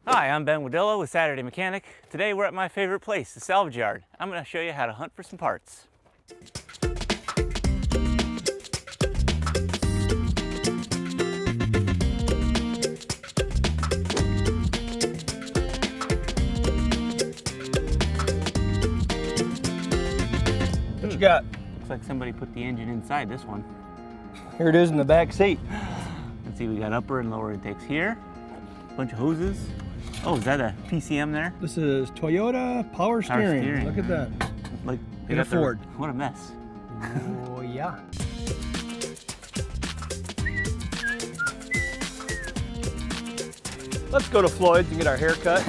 Hi, I'm Ben Wojdyla with Saturday Mechanic. Today we're at my favorite place, the salvage yard. I'm going to show you how to hunt for some parts. What you got? Looks like somebody put the engine inside this one. Here it is in the back seat. Let's see, we got upper and lower intakes here. Bunch of hoses. Oh, is that a PCM there? This is Toyota power steering. Look at that. Like In a Ford. What a mess. Oh yeah. Let's go to Floyd's and get our hair cut.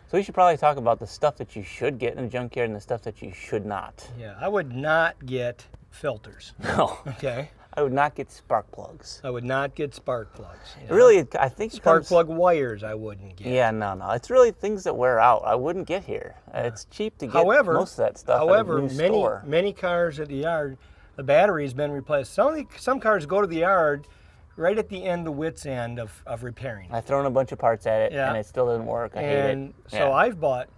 So we should probably talk about the stuff that you should get in the junkyard and the stuff that you should not. Yeah, I would not get filters. No. Okay. I would not get spark plugs. I would not get spark plugs. You know? Really, I think Spark plug wires I wouldn't get. Yeah, no. It's really things that wear out. I wouldn't get here. It's cheap to get most of that stuff at a new store. Many cars at the yard, the battery's been replaced. Some cars go to the yard right at the end, the wit's end of repairing. I've thrown a bunch of parts at it, and it still doesn't work. I hate it. And so I've bought,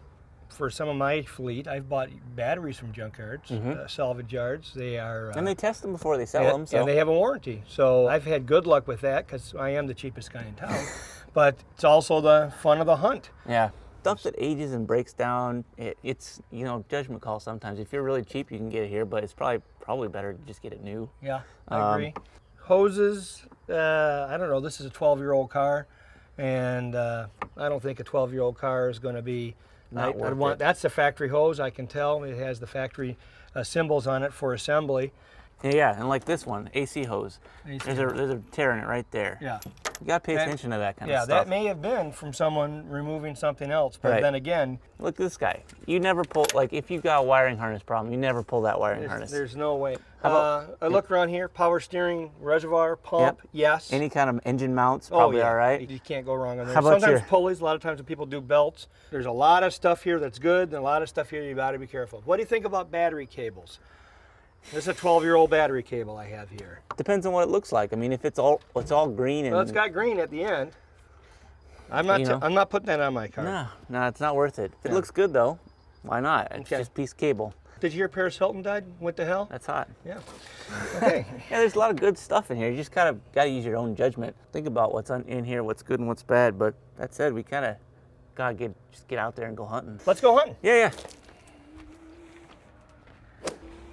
for some of my fleet, I've bought batteries from junkyards, salvage yards. They are... and they test them before they sell them. So. And they have a warranty. So I've had good luck with that because I am the cheapest guy in town. But it's also the fun of the hunt. Yeah. Stuff that ages and breaks down, it's, you know, judgment call sometimes. If you're really cheap, you can get it here, but it's probably better to just get it new. Yeah, I agree. Hoses, I don't know, this is a 12-year-old car, and I don't think a 12-year-old car is going to be... That's the factory hose, I can tell. It has the factory symbols on it for assembly. Yeah, and like this one, AC hose. There's a tear in it right there. Yeah. You got to pay attention to that kind of stuff. Yeah, that may have been from someone removing something else, but then again... Look at this guy. You never pull, like if you've got a wiring harness problem, you never pull that wiring harness. There's no way. I look around here, power steering, reservoir, pump, yes. Any kind of engine mounts, probably all right. You can't go wrong on there. How about sometimes pulleys, a lot of times when people do belts, there's a lot of stuff here that's good, and a lot of stuff here you gotta be careful. What do you think about battery cables? This is a 12-year-old battery cable I have here. Depends on what it looks like. I mean, if it's all green and... Well, it's got green at the end. I'm not putting that on my car. No, it's not worth it. If it looks good though, why not? It's just a piece of cable. Did you hear Paris Hilton died? Went to hell? That's hot. Yeah. Okay. Yeah, there's a lot of good stuff in here. You just kind of got to use your own judgment. Think about what's in here, what's good and what's bad. But that said, we kind of got to just get out there and go hunting. Let's go hunting. Yeah.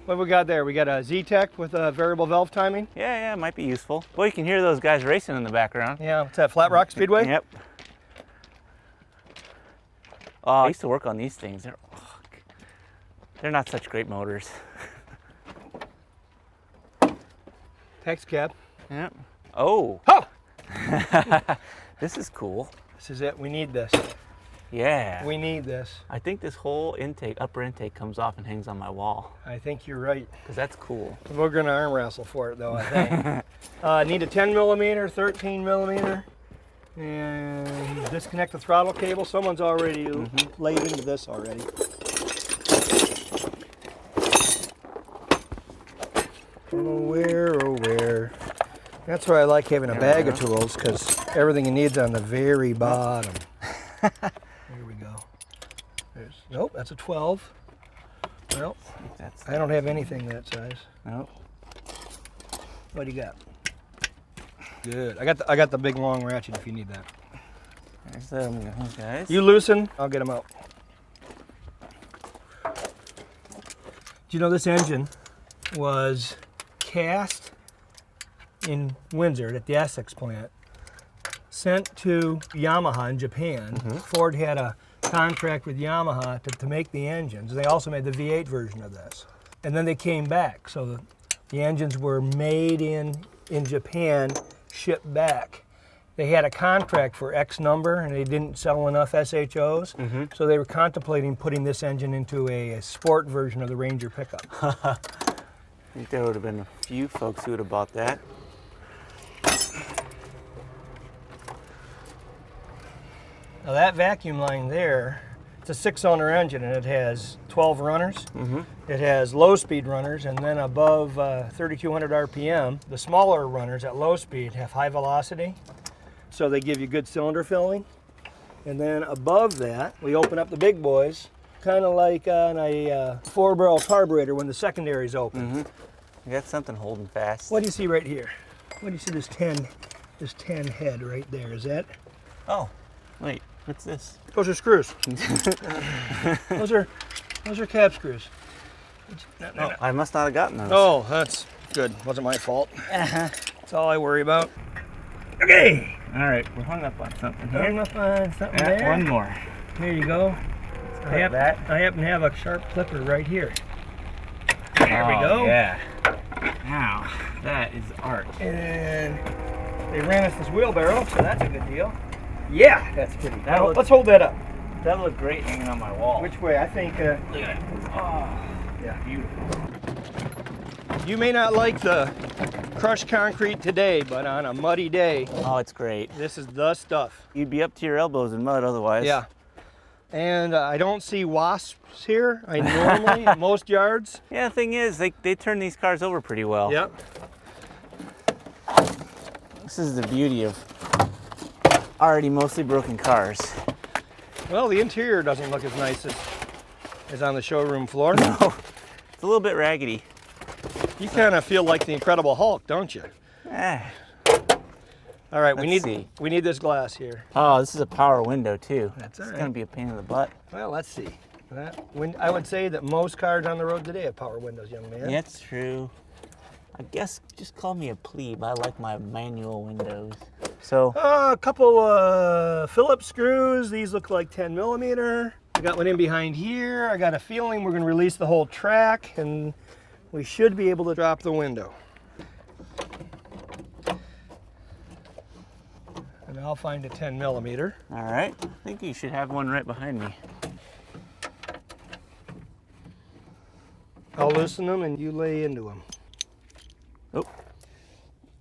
What we got there? We got a Z-Tech with a variable valve timing. Yeah, it might be useful. Boy, you can hear those guys racing in the background. Yeah, what's that, Flat Rock Speedway? Yep. I used to work on these things. They're not such great motors. Taxi cab. Yep. Oh. This is cool. This is it. We need this. Yeah. We need this. I think this whole upper intake comes off and hangs on my wall. I think you're right. Because that's cool. We're going to arm wrestle for it though, I think. Need a 10 millimeter, 13 millimeter, and disconnect the throttle cable. Someone's already laid into this already. Oh, where? That's why I like having a bag of tools, because everything you need's on the very bottom. Here we go. Nope, that's a 12. Well, I don't have anything that size. Nope. What do you got? Good. I got the big long ratchet if you need that. There's them guys. You loosen, I'll get them out. Do you know this engine was cast in Windsor at the Essex plant, sent to Yamaha in Japan. Ford had a contract with Yamaha to make the engines. They also made the V8 version of this. And then they came back. So the engines were made in Japan, shipped back. They had a contract for X number and they didn't sell enough SHOs. So they were contemplating putting this engine into a sport version of the Ranger pickup. I think there would have been a few folks who would have bought that. Now that vacuum line there, it's a 6-cylinder engine and it has 12 runners. it has low speed runners, and then above 3,200 RPM, the smaller runners at low speed have high velocity, so they give you good cylinder filling. And then above that, we open up the big boys, kind of like on a 4-barrel carburetor when the secondary is open. Mm-hmm. You got something holding fast. What do you see right here? What do you see this 10 head right there? Is that? Oh, wait, what's this? Those are screws. Those are cap screws. No, I must not have gotten those. Oh, that's good. Wasn't my fault. That's all I worry about. Okay. All right, we're hung up on something here. Hung up on something there. One more. Here you go. I happen to have a sharp clipper right here. There we go. Yeah. Wow, that is art. And they ran us this wheelbarrow, so that's a good deal. Yeah, that's pretty. Let's hold that up. That looked great hanging on my wall. Which way? I think. Look at it. Oh, yeah, beautiful. You may not like the crushed concrete today, but on a muddy day, oh, it's great. this is the stuff. You'd be up to your elbows in mud otherwise. Yeah. And I don't see wasps here. I normally at most yards. Yeah, the thing is, they turn these cars over pretty well. Yep. This is the beauty of already mostly broken cars. Well, the interior doesn't look as nice as on the showroom floor. No, it's a little bit raggedy. You kind of feel like the Incredible Hulk, don't you? All right, we need this glass here. Oh, this is a power window too. That's all right. It's gonna be a pain in the butt. Well, let's see. I would say that most cars on the road today have power windows, young man. Yeah, it's true. I guess just call me a plebe. I like my manual windows. So A couple Phillips screws. These look like 10 millimeter. I got one in behind here. I got a feeling we're going to release the whole track, and we should be able to drop the window. And I'll find a 10 millimeter. all right, I think you should have one right behind me. I'll loosen them and you lay into them. Oh,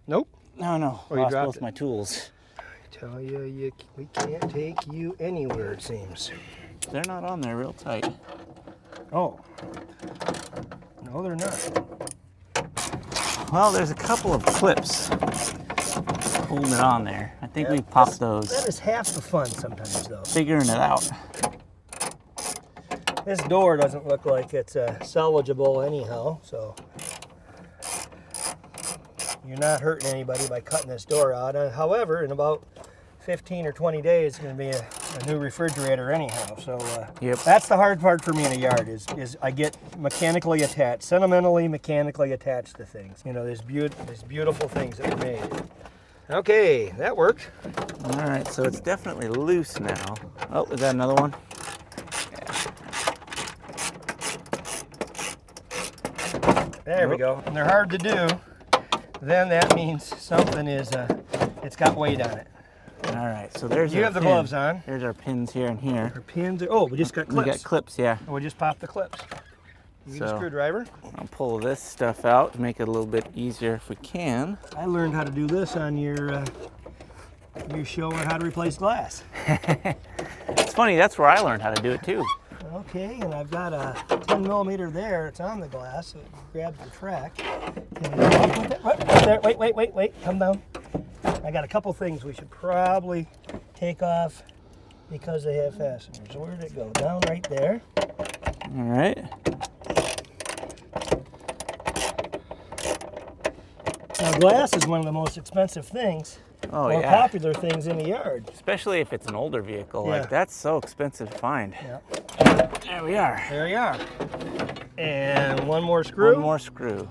Nope. no, Oh, you lost dropped both it. my tools. I tell you, we can't take you anywhere, it seems. They're not on there real tight. Oh. No, they're not. Well, there's a couple of clips holding it on there. I think we popped those. That is half the fun sometimes, though. Figuring it out. This door doesn't look like it's salvageable anyhow, so you're not hurting anybody by cutting this door out. However, in about 15 or 20 days, it's going to be a new refrigerator anyhow. So Yep. that's the hard part for me in a yard is I get mechanically attached, sentimentally mechanically attached to things. You know, these beautiful things that were made. Okay, that worked. All right, so it's definitely loose now. Oh, is that another one? There we go. And they're hard to do. Then that means something is, it's got weight on it. All right, so there's You our have the pin. gloves on. There's our pins here and here. Our pins are, oh, we just got We clips. got clips, yeah. We just popped the clips. You need a So- screwdriver. I'll pull this stuff out to make it a little bit easier if we can. I learned how to do this on your show on how to replace glass. It's funny, that's where I learned how to do it too. Okay, and I've got a 10 millimeter there. It's on the glass, so it grabs the track. Can you help with it? Right there. Wait. Come down. I got a couple things we should probably take off because they have fasteners. So where did it go? Down right there. All right. Now, glass is one of the most expensive things, Oh, or yeah. popular things in the yard. Especially if it's an older vehicle. Yeah. Like, that's so expensive to find. Yeah. There we are. There you are. And one more screw. One more screw.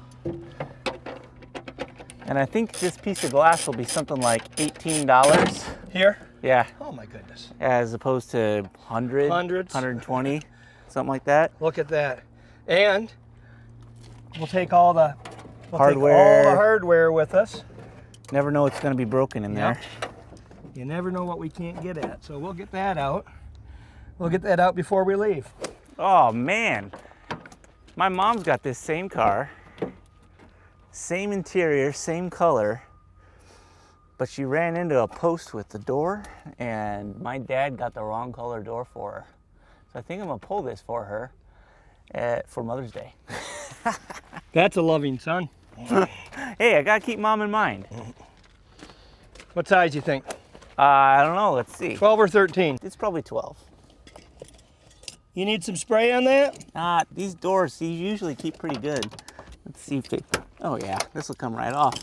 And I think this piece of glass will be something like $18. Here? Yeah, Oh my goodness. as opposed to 100, Hundreds. 120, something like that. Look at that. And we'll take all the Hardware. hardware with us. Never know what's going to be broken in there. You never know what we can't get at. So we'll get that out. We'll get that out before we leave. Oh man, my mom's got this same car, same interior, same color, but she ran into a post with the door and my dad got the wrong color door for her. So I think I'm gonna pull this for her for Mother's Day. That's a loving son. Hey, I gotta keep mom in mind. What size you think? I don't know, let's see. 12 or 13? It's probably 12. You need some spray on that? These doors, these usually keep pretty good. Let's see if they, oh yeah, this will come right off.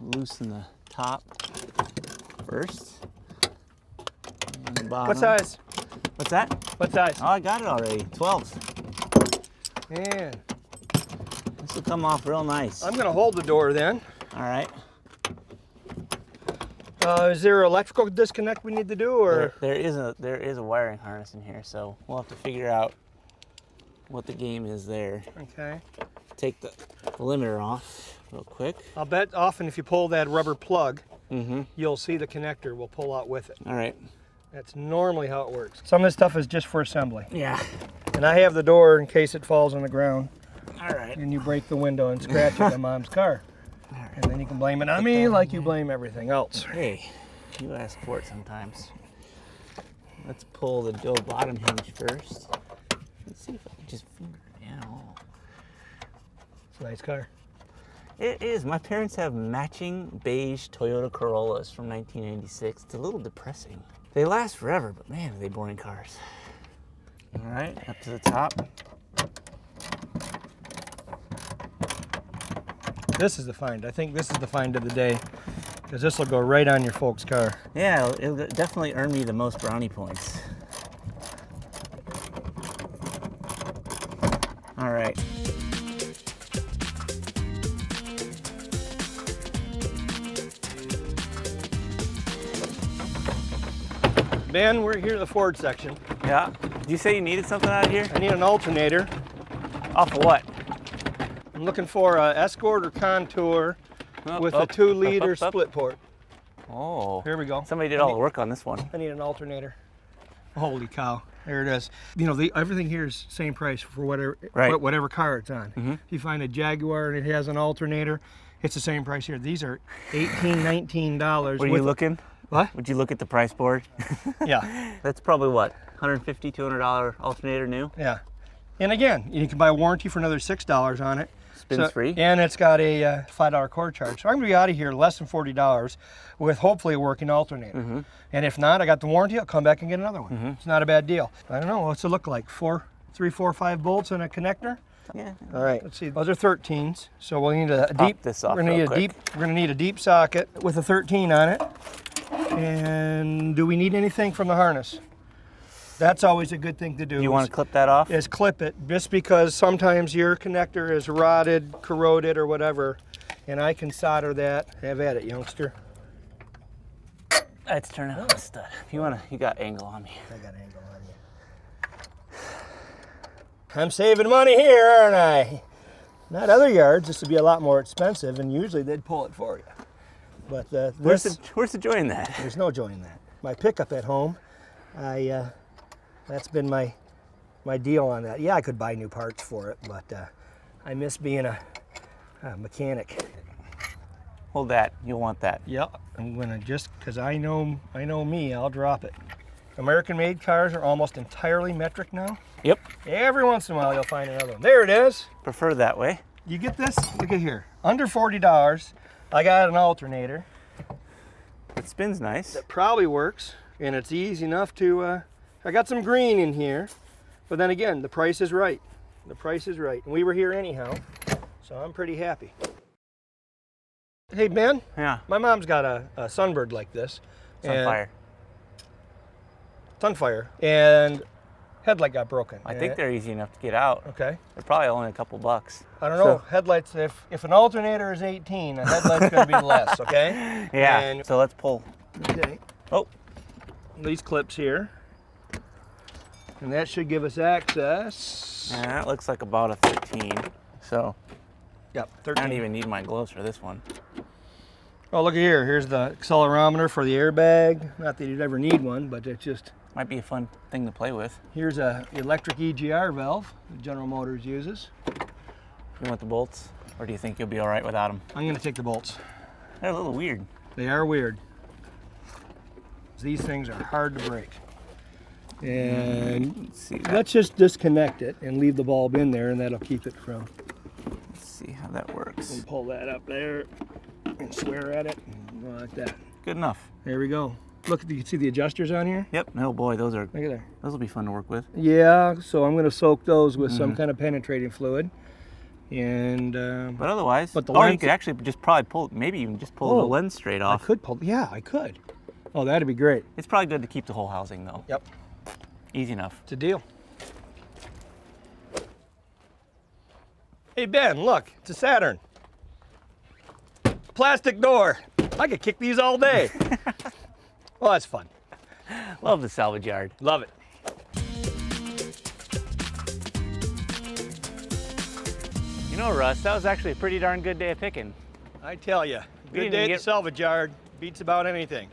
Loosen the top first. And the bottom. What size? What's that? What size? Oh, I got it already, 12s. Man. This will come off real nice. I'm gonna hold the door then. All right. Is there an electrical disconnect we need to do, or? There is a wiring harness in here, so we'll have to figure out what the game is there. Okay. Take the limiter off real quick. I'll bet often if you pull that rubber plug, you'll see the connector will pull out with it. All right. That's normally how it works. Some of this stuff is just for assembly. Yeah. And I have the door in case it falls on the ground. All right. And you break the window and scratch it on Mom's car. All right. And then you can blame it on me like you blame everything else. Hey, you ask for it sometimes. Let's pull the door bottom hinge first. Let's see if I can just finger it down. It's a nice car. It is. My parents have matching beige Toyota Corollas from 1986. It's a little depressing. They last forever, but man, are they boring cars. All right, up to the top. This is the find. I think this is the find of the day, because this will go right on your folks' car. Yeah, it'll definitely earn me the most brownie points. All right. Ben, we're here at the Ford section. Yeah. Did you say you needed something out of here? I need an alternator. Off of what? I'm looking for a Escort or Contour with a up, 2-liter up, up. split port. Oh. Here we go. Somebody did all the work on this one. I need an alternator. Holy cow. There it is. You know, everything here is same price for whatever car it's on. If you find a Jaguar and it has an alternator, it's the same price here. These are $18, $19. Were you looking? What? Would you look at the price board? Yeah. That's probably what? $150, $200 alternator new? Yeah. And again, you can buy a warranty for another $6 on it. Spins free. And it's got a $5 cord charge. So I'm gonna be out of here less than $40 with hopefully a working alternator. And if not, I got the warranty, I'll come back and get another one. It's not a bad deal. I don't know, what's it look like? 3, 4, 5 bolts and a connector? Yeah. All right, let's see, those are 13s. So we'll need a deep, this off we're gonna real need we're gonna need a deep socket with a 13 on it. And do we need anything from the harness? That's always a good thing to do. You want to clip that off? Is clip it, just because sometimes your connector is rotted, corroded, or whatever, and I can solder that. Have at it, youngster. It's turning out a stud. If you wanna, you got angle on me. I got angle on you. I'm saving money here, aren't I? Not other yards. This would be a lot more expensive, and usually they'd pull it for you. But where's the joy in that? There's no joy in that. My pickup at home, that's been my deal on that. Yeah, I could buy new parts for it, but I miss being a mechanic. Hold that. You'll want that. Yeah, I'm gonna because I know me. I'll drop it. American-made cars are almost entirely metric now. Yep. Every once in a while you'll find another one. There it is. Prefer that way. You get this? Look at here. Under $40. I got an alternator. It spins nice. That probably works, and it's easy enough to. I got some green in here, but then again, the price is right. The price is right. And we were here anyhow, so I'm pretty happy. Hey, Ben? Yeah. My mom's got a Sunbird like this. Sunfire. Sunfire. And headlight got broken. I think they're easy enough to get out. Okay. They're probably only a couple bucks. I don't know. Headlights, if an alternator is 18, a headlight's going to be less, okay? Yeah. And, so let's pull. Okay. Oh. These clips here. And that should give us access. Yeah, that looks like about a 13. So Yep, I 13. don't even need my gloves for this one. Oh, look at here. Here's the accelerometer for the airbag. Not that you'd ever need one, but it's just... Might be a fun thing to play with. Here's a electric Egr valve that General Motors uses. You want the bolts? Or do you think you'll be all right without them? I'm going to take the bolts. They're a little weird. They are weird. These things are hard to break. And Let's see that. let's just disconnect it and leave the bulb in there, and that'll keep it from. Let's see how that works. And pull that up there and swear at it like that. Good enough. There we go. Look, you can see the adjusters on here. Yep. Oh boy, those are. Look at there. Those will be fun to work with. Yeah, so I'm going to soak those with some kind of penetrating fluid. And But otherwise, But the or you lens- could actually just probably pull. Maybe even just pull the lens straight I off. could pull. Yeah, I could. Oh, that'd be great. It's probably good to keep the whole housing though. Yep, Easy enough. it's a deal. Hey Ben, look, it's a Saturn. Plastic door. I could kick these all day. Well, that's fun. Love the salvage yard. Love it. You know, Russ, that was actually a pretty darn good day of picking. I tell you, We good didn't day at get- the salvage yard. Beats about anything.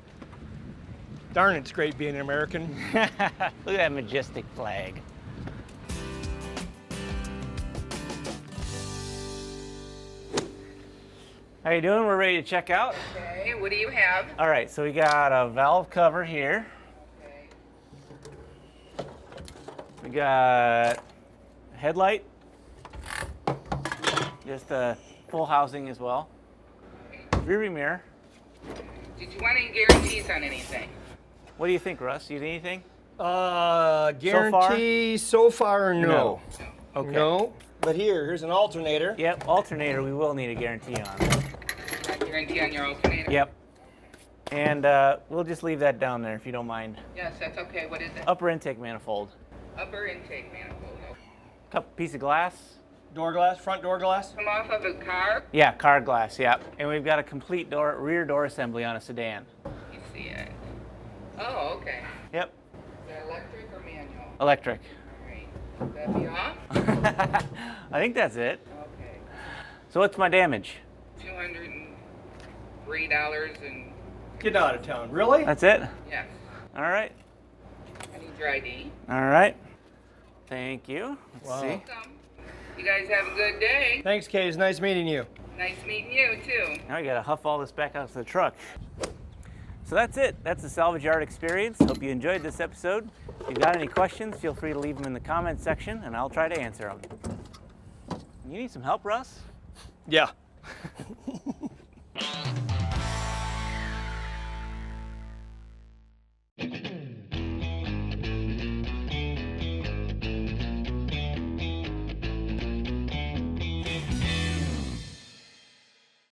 Darn, it's great being an American. Look at that majestic flag. How you doing? We're ready to check out. Okay, what do you have? All right, so we got a valve cover here. Okay. We got a headlight. Just a full housing as well. Rearview mirror. Did you want any guarantees on anything? What do you think, Russ? You need anything? Guarantee so far, no. Okay. No. But here's an alternator. Yep, alternator we will need a guarantee on. A guarantee on your alternator? Yep. And we'll just leave that down there if you don't mind. Yes, that's okay. What is it? Upper intake manifold. Upper intake manifold. Piece of glass. Door glass, front door glass. Come off of a car? Yeah, car glass, yep. And we've got a complete rear door assembly on a sedan. You see it. Oh, okay. Yep, Is that electric or manual? electric. All right. Would that be off? I think that's it. Okay. So what's my damage? $203 and Get out of town. Really? That's it? yes. All right. I need your ID. All right. Thank you. Let's Wow. see. Welcome. You guys have a good day. Thanks, Kay. It's nice meeting you. Nice meeting you too. Now we gotta huff all this back out to the truck. So that's it. That's the salvage yard experience. Hope you enjoyed this episode. If you've got any questions, feel free to leave them in the comments section and I'll try to answer them. You need some help, Russ? Yeah.